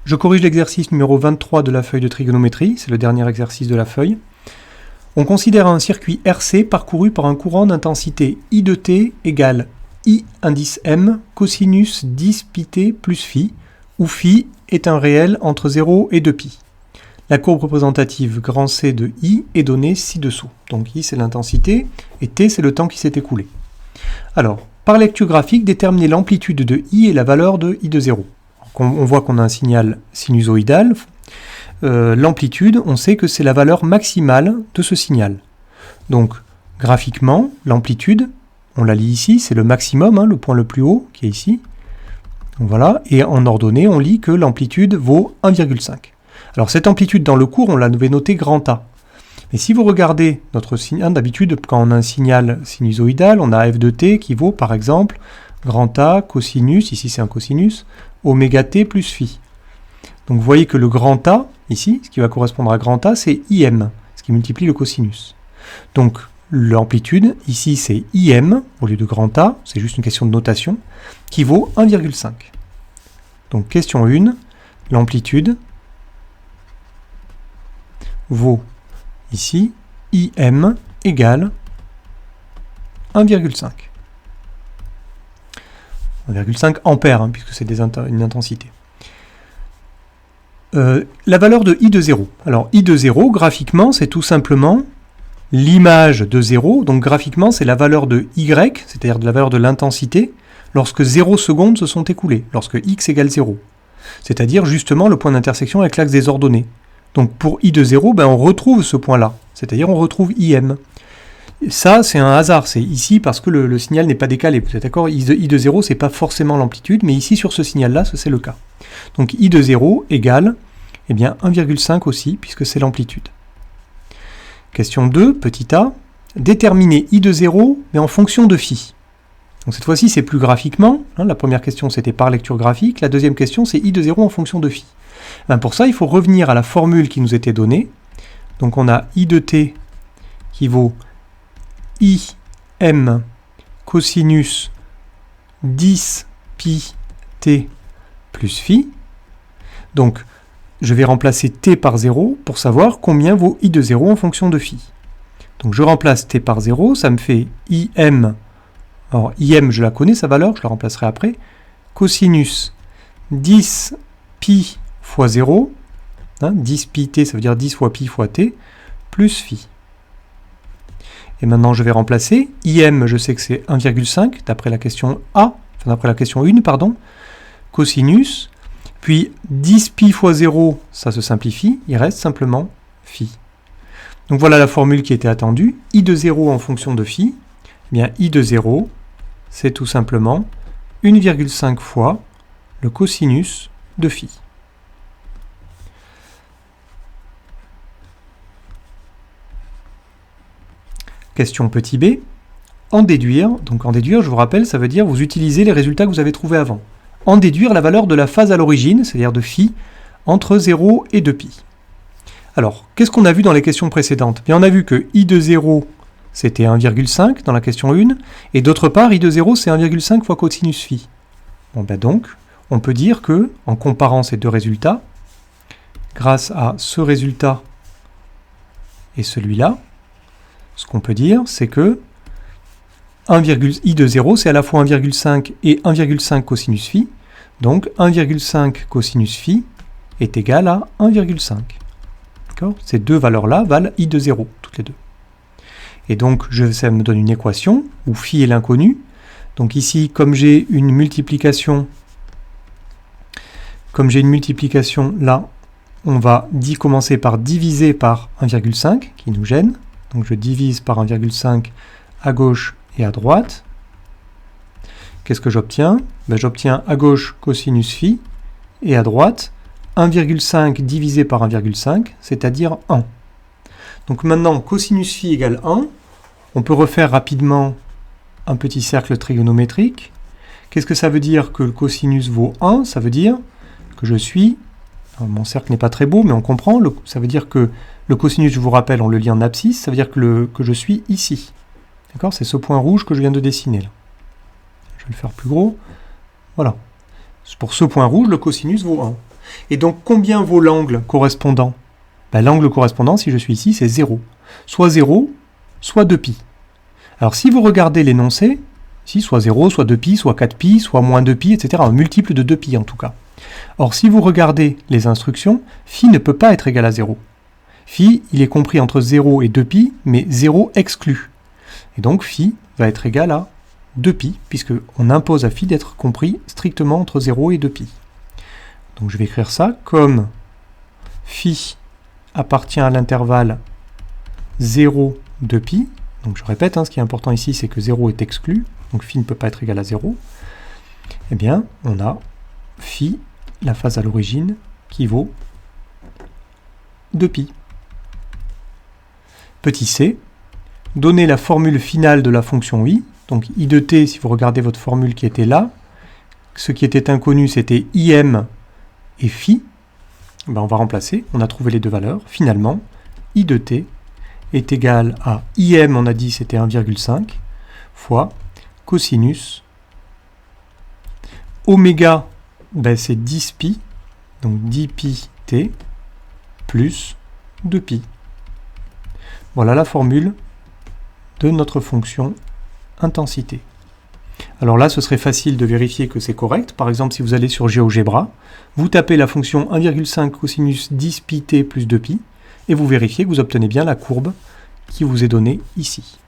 Je corrige l'exercice numéro 23 de la feuille de trigonométrie, c'est le dernier exercice de la feuille. On considère un circuit RC parcouru par un courant d'intensité I de t égale I indice M cosinus 10 pi plus phi, où phi est un réel entre 0 et 2π. La courbe représentative grand C de I est donnée ci-dessous. Donc I c'est l'intensité et t c'est le temps qui s'est écoulé. Alors, par lecture graphique, déterminer l'amplitude de I et la valeur de I de 0. On voit qu'on a un signal sinusoïdal. L'amplitude, on sait que c'est la valeur maximale de ce signal. Donc, graphiquement, l'amplitude, on la lit ici, c'est le maximum, le point le plus haut qui est ici. Donc voilà, et en ordonnée, on lit que l'amplitude vaut 1,5. Alors cette amplitude dans le cours, on l'avait notée grand A. Mais si vous regardez notre signal, d'habitude, quand on a un signal sinusoïdal, on a f de t qui vaut, par exemple, grand A cosinus, ici c'est un cosinus, oméga t plus phi. Donc vous voyez que le grand A, ici, ce qui va correspondre à grand A, c'est IM, ce qui multiplie le cosinus. Donc l'amplitude, ici c'est IM, au lieu de grand A, c'est juste une question de notation, qui vaut 1,5. Donc question 1, l'amplitude vaut ici IM égale 1,5. 1,5 ampères, puisque c'est une intensité. La valeur de I de 0. Alors I de 0, graphiquement, c'est tout simplement l'image de 0. Donc graphiquement, c'est la valeur de Y, c'est-à-dire de la valeur de l'intensité, lorsque 0 secondes se sont écoulées, lorsque X égale 0. C'est-à-dire justement le point d'intersection avec l'axe des ordonnées. Donc pour I de 0, on retrouve ce point-là, c'est-à-dire on retrouve IM. Ça, c'est un hasard, c'est ici parce que le signal n'est pas décalé. Vous êtes d'accord ? I de 0, c'est pas forcément l'amplitude, mais ici sur ce signal-là, c'est le cas. Donc I de 0 égale 1,5 aussi, puisque c'est l'amplitude. Question 2, petit a, déterminer I de 0, mais en fonction de phi. Donc cette fois-ci, c'est plus graphiquement. La première question, c'était par lecture graphique. La deuxième question, c'est I de 0 en fonction de phi. Pour ça, il faut revenir à la formule qui nous était donnée. Donc on a I de t qui vaut IM cosinus 10 pi t plus phi. Donc je vais remplacer t par 0 pour savoir combien vaut I de 0 en fonction de phi. Donc je remplace t par 0, ça me fait IM. Alors IM, je la connais sa valeur, je la remplacerai après. Cosinus 10 pi fois 0, 10 pi t, ça veut dire 10 fois pi fois t, plus phi. Et maintenant, je vais remplacer. IM, je sais que c'est 1,5, d'après la question A, enfin d'après la question 1, pardon. Cosinus, puis 10 pi fois 0, ça se simplifie, il reste simplement phi. Donc voilà la formule qui était attendue. I de 0 en fonction de phi, I de 0, c'est tout simplement 1,5 fois le cosinus de phi. Question petit b, en déduire, donc en déduire, je vous rappelle, ça veut dire vous utilisez les résultats que vous avez trouvés avant. En déduire la valeur de la phase à l'origine, c'est-à-dire de phi, entre 0 et 2π. Alors, qu'est-ce qu'on a vu dans les questions précédentes ? On a vu que I de 0, c'était 1,5 dans la question 1, et d'autre part, I de 0, c'est 1,5 fois cosinus phi. Donc, on peut dire que, en comparant ces deux résultats, grâce à ce résultat et celui-là, ce qu'on peut dire, c'est que I de 0, c'est à la fois 1,5 et 1,5 cosinus phi. Donc 1,5 cosinus phi est égal à 1,5. Ces deux valeurs-là valent I de 0, toutes les deux. Et donc ça me donne une équation où phi est l'inconnu. Donc ici, comme j'ai une multiplication là, on va commencer par diviser par 1,5, qui nous gêne. Donc je divise par 1,5 à gauche et à droite. Qu'est-ce que j'obtiens ? J'obtiens à gauche cosinus phi et à droite 1,5 divisé par 1,5, c'est-à-dire 1. Donc maintenant, cosinus phi égale 1. On peut refaire rapidement un petit cercle trigonométrique. Qu'est-ce que ça veut dire que le cosinus vaut 1 ? Ça veut dire que je suis... Alors, mon cercle n'est pas très beau, mais on comprend. Ça veut dire que le cosinus, je vous rappelle, on le lit en abscisse, ça veut dire que je suis ici. D'accord ? C'est ce point rouge que je viens de dessiner là. Je vais le faire plus gros. Voilà. Pour ce point rouge, le cosinus vaut 1. Et donc, combien vaut l'angle correspondant? L'angle correspondant, si je suis ici, c'est 0. Soit 0, soit 2π. Alors, si vous regardez l'énoncé, ici, soit 0, soit 2π, soit 4π, soit moins 2π, etc. Un multiple de 2π en tout cas. Or, si vous regardez les instructions, phi ne peut pas être égal à 0. Phi, il est compris entre 0 et 2π, mais 0 exclu. Et donc, phi va être égal à 2π, puisqu'on impose à phi d'être compris strictement entre 0 et 2π. Donc je vais écrire ça comme phi appartient à l'intervalle 0, 2π. Donc je répète, ce qui est important ici, c'est que 0 est exclu, donc phi ne peut pas être égal à 0. Eh bien, on a phi, la phase à l'origine, qui vaut 2π. Petit c, donner la formule finale de la fonction i. Donc i de t, si vous regardez votre formule qui était là, ce qui était inconnu, c'était im et phi. On va remplacer, on a trouvé les deux valeurs. Finalement, i de t est égal à im, on a dit c'était 1,5, fois cosinus oméga, c'est 10π, donc 10π t plus 2π. Voilà la formule de notre fonction intensité. Alors là, ce serait facile de vérifier que c'est correct. Par exemple, si vous allez sur GeoGebra, vous tapez la fonction 1,5 cosinus 10πt plus 2π, et vous vérifiez que vous obtenez bien la courbe qui vous est donnée ici.